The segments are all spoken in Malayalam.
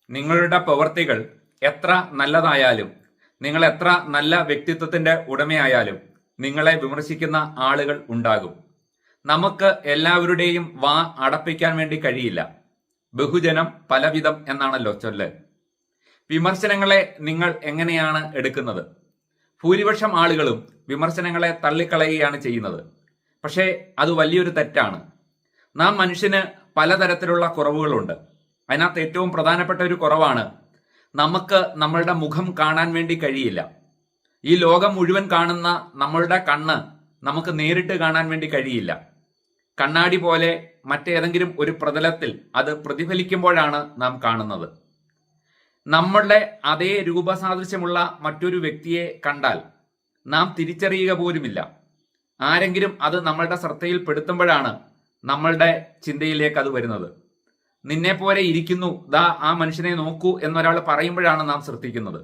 നിങ്ങളുടെ പ്രവൃത്തികൾ എത്ര നല്ലതായാലും, നിങ്ങൾ എത്ര നല്ല വ്യക്തിത്വത്തിന്റെ ഉടമയായാലും നിങ്ങളെ വിമർശിക്കുന്ന ആളുകൾ ഉണ്ടാകും. നമുക്ക് എല്ലാവരുടെയും വാ അടപ്പിക്കാൻ വേണ്ടി കഴിയില്ല. ബഹുജനം പലവിധം എന്നാണല്ലോ ചൊല്ല്. വിമർശനങ്ങളെ നിങ്ങൾ എങ്ങനെയാണ് എടുക്കുന്നത്? ഭൂരിപക്ഷം ആളുകളും വിമർശനങ്ങളെ തള്ളിക്കളയുകയാണ് ചെയ്യുന്നത്. പക്ഷേ അത് വലിയൊരു തെറ്റാണ്. നാം മനുഷ്യന് പലതരത്തിലുള്ള കുറവുകളുണ്ട്. അതിനകത്ത് ഏറ്റവും പ്രധാനപ്പെട്ട ഒരു കുറവാണ്, നമുക്ക് നമ്മളുടെ മുഖം കാണാൻ വേണ്ടി കഴിയില്ല. ഈ ലോകം മുഴുവൻ കാണുന്ന നമ്മളുടെ കണ്ണ് നമുക്ക് നേരിട്ട് കാണാൻ വേണ്ടി കഴിയില്ല. കണ്ണാടി പോലെ മറ്റേതെങ്കിലും ഒരു പ്രതലത്തിൽ അത് പ്രതിഫലിക്കുമ്പോഴാണ് നാം കാണുന്നത്. നമ്മളുടെ അതേ രൂപസാദൃശ്യമുള്ള മറ്റൊരു വ്യക്തിയെ കണ്ടാൽ നാം തിരിച്ചറിയുക പോലുമില്ല. ആരെങ്കിലും അത് നമ്മളുടെ ശ്രദ്ധയിൽപ്പെടുത്തുമ്പോഴാണ് നമ്മളുടെ ചിന്തയിലേക്ക് അത് വരുന്നത്. നിന്നെ പോലെ ഇരിക്കുന്നു, ദാ ആ മനുഷ്യനെ നോക്കൂ എന്നൊരാൾ പറയുമ്പോഴാണ് നാം ശ്രദ്ധിക്കുന്നത്.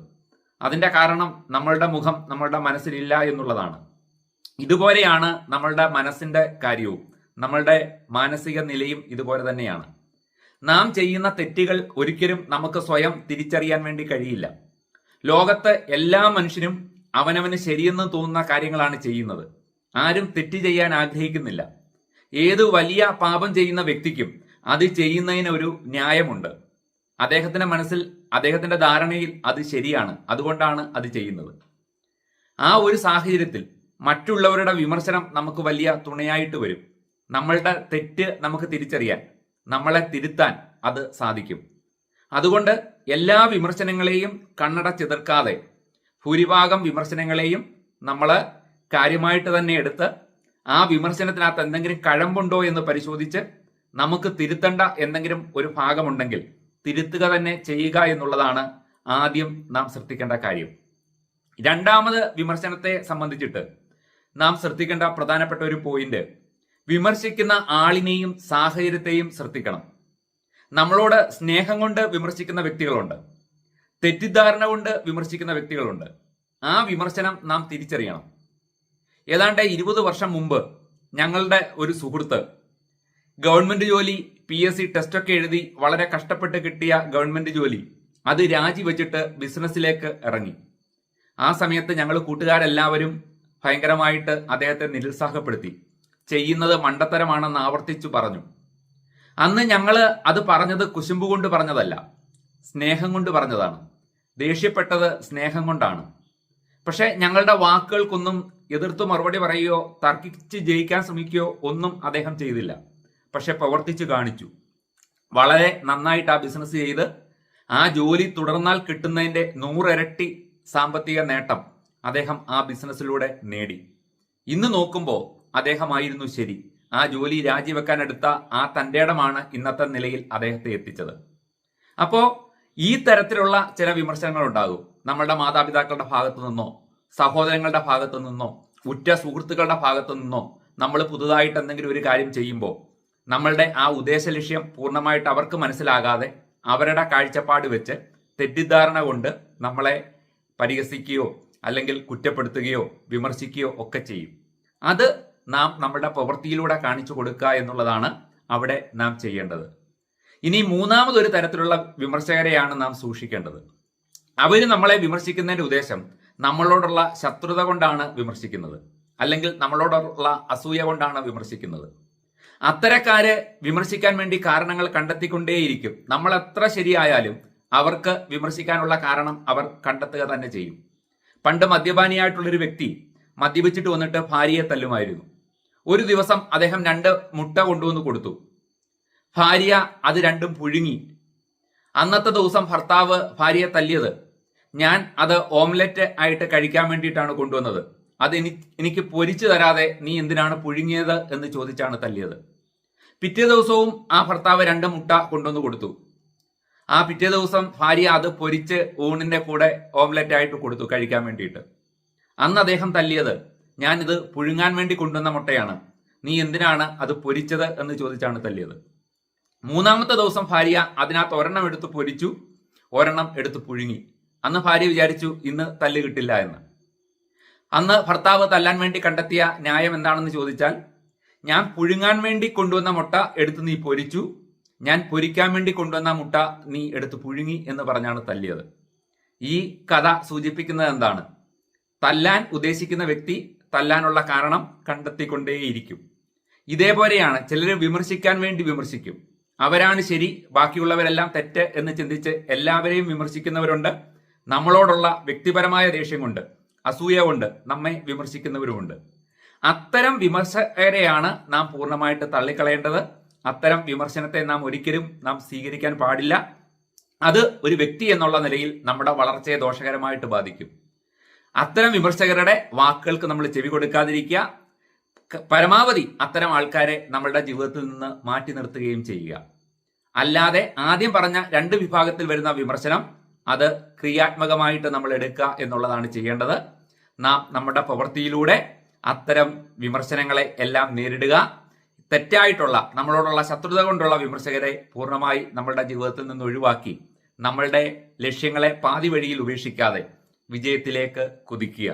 അതിന്റെ കാരണം നമ്മളുടെ മുഖം നമ്മളുടെ മനസ്സിലില്ല എന്നുള്ളതാണ്. ഇതുപോലെയാണ് നമ്മളുടെ മനസ്സിന്റെ കാര്യവും നമ്മളുടെ മാനസിക നിലയും ഇതുപോലെ തന്നെയാണ്. നാം ചെയ്യുന്ന തെറ്റുകൾ ഒരിക്കലും നമുക്ക് സ്വയം തിരിച്ചറിയാൻ വേണ്ടി കഴിയില്ല. ലോകത്ത് എല്ലാ മനുഷ്യരും അവനവന് ശരിയെന്ന് തോന്നുന്ന കാര്യങ്ങളാണ് ചെയ്യുന്നത്. ആരും തെറ്റ് ചെയ്യാൻ ആഗ്രഹിക്കുന്നില്ല. ഏത് വലിയ പാപം ചെയ്യുന്ന വ്യക്തിക്കും അത് ചെയ്യുന്നതിന് ഒരു ന്യായമുണ്ട്. അദ്ദേഹത്തിന്റെ മനസ്സിൽ, അദ്ദേഹത്തിന്റെ ധാരണയിൽ അത് ശരിയാണ്, അതുകൊണ്ടാണ് അത് ചെയ്യുന്നത്. ആ ഒരു സാഹചര്യത്തിൽ മറ്റുള്ളവരുടെ വിമർശനം നമുക്ക് വലിയ തുണയായിട്ട് വരും. നമ്മളുടെ തെറ്റ് നമുക്ക് തിരിച്ചറിയാൻ, നമ്മളെ തിരുത്താൻ അത് സാധിക്കും. അതുകൊണ്ട് എല്ലാ വിമർശനങ്ങളെയും കണ്ണടച്ചെതിർക്കാതെ ഭൂരിഭാഗം വിമർശനങ്ങളെയും നമ്മൾ കാര്യമായിട്ട് തന്നെ എടുത്ത് ആ വിമർശനത്തിനകത്ത് എന്തെങ്കിലും കഴമ്പുണ്ടോ എന്ന് പരിശോധിച്ച് നമുക്ക് തിരുത്തേണ്ട എന്തെങ്കിലും ഒരു ഭാഗമുണ്ടെങ്കിൽ തിരുത്തുക തന്നെ ചെയ്യുക എന്നുള്ളതാണ് ആദ്യം നാം ശ്രദ്ധിക്കേണ്ട കാര്യം. രണ്ടാമത്, വിമർശനത്തെ സംബന്ധിച്ചിട്ട് നാം ശ്രദ്ധിക്കേണ്ട പ്രധാനപ്പെട്ട ഒരു പോയിന്റ്, വിമർശിക്കുന്ന ആളിനെയും സാഹചര്യത്തെയും ശ്രദ്ധിക്കണം. നമ്മളോട് സ്നേഹം കൊണ്ട് വിമർശിക്കുന്ന വ്യക്തികളുണ്ട്, തെറ്റിദ്ധാരണ കൊണ്ട് വിമർശിക്കുന്ന വ്യക്തികളുണ്ട്. ആ വിമർശനം നാം തിരിച്ചറിയണം. ഏതാണ്ട് 20 വർഷം മുമ്പ് ഞങ്ങളുടെ ഒരു സുഹൃത്ത് ഗവൺമെന്റ് ജോലി, PSC ടെസ്റ്റൊക്കെ എഴുതി വളരെ കഷ്ടപ്പെട്ട് കിട്ടിയ ഗവൺമെന്റ് ജോലി അത് രാജിവെച്ചിട്ട് ബിസിനസ്സിലേക്ക് ഇറങ്ങി. ആ സമയത്ത് ഞങ്ങൾ കൂട്ടുകാരെല്ലാവരും ഭയങ്കരമായിട്ട് അദ്ദേഹത്തെ നിരുത്സാഹപ്പെടുത്തി. ചെയ്യുന്നത് മണ്ടത്തരമാണെന്ന് ആവർത്തിച്ചു പറഞ്ഞു. അന്ന് ഞങ്ങൾ അത് പറഞ്ഞത് കുശുമ്പ് കൊണ്ട് പറഞ്ഞതല്ല, സ്നേഹം കൊണ്ട് പറഞ്ഞതാണ്. ദേഷ്യപ്പെട്ടത് സ്നേഹം കൊണ്ടാണ്. പക്ഷെ ഞങ്ങളുടെ വാക്കുകൾക്കൊന്നും എതിർത്ത് മറുപടി പറയുകയോ തർക്കിച്ച് ജയിക്കാൻ ശ്രമിക്കുകയോ ഒന്നും അദ്ദേഹം ചെയ്തില്ല. പക്ഷെ പ്രവർത്തിച്ചു കാണിച്ചു. വളരെ നന്നായിട്ട് ആ ബിസിനസ് ചെയ്ത് ആ ജോലി തുടർന്നാൽ കിട്ടുന്നതിന്റെ 100 ഇരട്ടി സാമ്പത്തിക നേട്ടം അദ്ദേഹം ആ ബിസിനസ്സിലൂടെ നേടി. ഇന്ന് നോക്കുമ്പോൾ അദ്ദേഹമായിരുന്നു ശരി. ആ ജോലി രാജിവെക്കാൻ എടുത്ത ആ തന്റെ ഇടമാണ് ഇന്നത്തെ നിലയിൽ അദ്ദേഹത്തെ എത്തിച്ചത്. അപ്പോ ഈ തരത്തിലുള്ള ചില വിമർശനങ്ങൾ ഉണ്ടാകും. നമ്മളുടെ മാതാപിതാക്കളുടെ ഭാഗത്തു നിന്നോ, സഹോദരങ്ങളുടെ ഭാഗത്തു നിന്നോ, ഉറ്റ സുഹൃത്തുക്കളുടെ ഭാഗത്തു നിന്നോ നമ്മൾ പുതുതായിട്ട് എന്തെങ്കിലും ഒരു കാര്യം ചെയ്യുമ്പോൾ നമ്മളുടെ ആ ഉദ്ദേശ ലക്ഷ്യം പൂർണ്ണമായിട്ട് അവർക്ക് മനസ്സിലാകാതെ അവരുടെ കാഴ്ചപ്പാട് വെച്ച് തെറ്റിദ്ധാരണ കൊണ്ട് നമ്മളെ പരിഹസിക്കുകയോ അല്ലെങ്കിൽ കുറ്റപ്പെടുത്തുകയോ വിമർശിക്കുകയോ ഒക്കെ ചെയ്യും. അത് നാം നമ്മുടെ പ്രവൃത്തിയിലൂടെ കാണിച്ചു കൊടുക്കുക എന്നുള്ളതാണ് അവിടെ നാം ചെയ്യേണ്ടത്. ഇനി മൂന്നാമതൊരു തരത്തിലുള്ള വിമർശകരെയാണ് നാം സൂക്ഷിക്കേണ്ടത്. അവര് നമ്മളെ വിമർശിക്കുന്നതിന്റെ ഉദ്ദേശം നമ്മളോടുള്ള ശത്രുത കൊണ്ടാണ് വിമർശിക്കുന്നത്, അല്ലെങ്കിൽ നമ്മളോടുള്ള അസൂയ കൊണ്ടാണ് വിമർശിക്കുന്നത്. അത്തരക്കാരെ വിമർശിക്കാൻ വേണ്ടി കാരണങ്ങൾ കണ്ടെത്തിക്കൊണ്ടേയിരിക്കും. നമ്മൾ എത്ര ശരിയായാലും അവർക്ക് വിമർശിക്കാനുള്ള കാരണം അവർ കണ്ടെത്തുക തന്നെ ചെയ്യും. പണ്ട് മദ്യപാനിയായിട്ടുള്ളൊരു വ്യക്തി മദ്യപിച്ചിട്ട് വന്നിട്ട് ഭാര്യയെ തല്ലുമായിരുന്നു. ഒരു ദിവസം അദ്ദേഹം 2 മുട്ട കൊണ്ടുവന്ന് കൊടുത്തു. ഭാര്യ അത് രണ്ടും പുഴുങ്ങി. അന്നത്തെ ദിവസം ഭർത്താവ് ഭാര്യയെ തല്ലിയത്, ഞാൻ അത് ഓംലെറ്റ് ആയിട്ട് കഴിക്കാൻ വേണ്ടിയിട്ടാണ് കൊണ്ടുവന്നത്, അത് എനിക്ക് പൊരിച്ചു തരാതെ നീ എന്തിനാണ് പുഴുങ്ങിയത് എന്ന് ചോദിച്ചാണ് തല്ലിയത്. പിറ്റേ ദിവസവും ആ ഭർത്താവ് 2 മുട്ട കൊണ്ടുവന്ന് കൊടുത്തു. ആ പിറ്റേ ദിവസം ഭാര്യ അത് പൊരിച്ച് ഊണിന്റെ കൂടെ ഓംലെറ്റ് ആയിട്ട് കൊടുത്തു കഴിക്കാൻ വേണ്ടിയിട്ട്. അന്ന് അദ്ദേഹം തല്ലിയത്, ഞാനിത് പുഴുങ്ങാൻ വേണ്ടി കൊണ്ടുവന്ന മുട്ടയാണ്, നീ എന്തിനാണ് അത് പൊരിച്ചത് എന്ന് ചോദിച്ചാണ് തല്ലിയത്. മൂന്നാമത്തെ ദിവസം ഭാര്യ അതിനകത്ത് ഒരെണ്ണം എടുത്ത് പൊരിച്ചു, ഒരെണ്ണം എടുത്ത് പുഴുങ്ങി. അന്ന് ഭാര്യ വിചാരിച്ചു ഇന്ന് തല്ല് കിട്ടില്ല എന്ന്. അന്ന് ഭർത്താവ് തല്ലാൻ വേണ്ടി കണ്ടെത്തിയ ന്യായം എന്താണെന്ന് ചോദിച്ചാൽ, ഞാൻ പുഴുങ്ങാൻ വേണ്ടി കൊണ്ടുവന്ന മുട്ട എടുത്ത് നീ പൊരിച്ചു, ഞാൻ പൊരിക്കാൻ വേണ്ടി കൊണ്ടുവന്ന മുട്ട നീ എടുത്ത് പുഴുങ്ങി എന്ന് പറഞ്ഞാണ് തല്ലിയത്. ഈ കഥ സൂചിപ്പിക്കുന്നത് എന്താണ്? തല്ലാൻ ഉദ്ദേശിക്കുന്ന വ്യക്തി തല്ലാനുള്ള കാരണം കണ്ടെത്തിക്കൊണ്ടേയിരിക്കും. ഇതേപോലെയാണ് ചിലർ വിമർശിക്കാൻ വേണ്ടി വിമർശിക്കും. അവരാണ് ശരി, ബാക്കിയുള്ളവരെല്ലാം തെറ്റ് എന്ന് ചിന്തിച്ച് എല്ലാവരെയും വിമർശിക്കുന്നവരുണ്ട്. നമ്മളോടുള്ള വ്യക്തിപരമായ ദേഷ്യം കൊണ്ട്, അസൂയ കൊണ്ട് നമ്മെ വിമർശിക്കുന്നവരുമുണ്ട്. അത്തരം വിമർശകരെയാണ് നാം പൂർണ്ണമായിട്ട് തള്ളിക്കളയേണ്ടത്. അത്തരം വിമർശനത്തെ ഒരിക്കലും നാം സ്വീകരിക്കാൻ പാടില്ല. അത് ഒരു വ്യക്തി എന്നുള്ള നിലയിൽ നമ്മുടെ വളർച്ചയെ ദോഷകരമായിട്ട് ബാധിക്കും. അത്തരം വിമർശകരുടെ വാക്കുകൾക്ക് നമ്മൾ ചെവി കൊടുക്കാതിരിക്കുക. പരമാവധി അത്തരം ആൾക്കാരെ നമ്മളുടെ ജീവിതത്തിൽ നിന്ന് മാറ്റി നിർത്തുകയും ചെയ്യുക. അല്ലാതെ ആദ്യം പറഞ്ഞ 2 വിഭാഗത്തിൽ വരുന്ന വിമർശനം അത് ക്രിയാത്മകമായിട്ട് നമ്മൾ എടുക്കുക എന്നുള്ളതാണ് ചെയ്യേണ്ടത്. നാം നമ്മുടെ പ്രവൃത്തിയിലൂടെ അത്തരം വിമർശനങ്ങളെ എല്ലാം നേരിടുക. തെറ്റായിട്ടുള്ള നമ്മളോടുള്ള ശത്രുത കൊണ്ടുള്ള വിമർശകരെ പൂർണ്ണമായി നമ്മളുടെ ജീവിതത്തിൽ നിന്ന് ഒഴിവാക്കി നമ്മളുടെ ലക്ഷ്യങ്ങളെ പാതി വഴിയിൽ ഉപേക്ഷിക്കാതെ വിജയത്തിലേക്ക് കുതിക്കുക.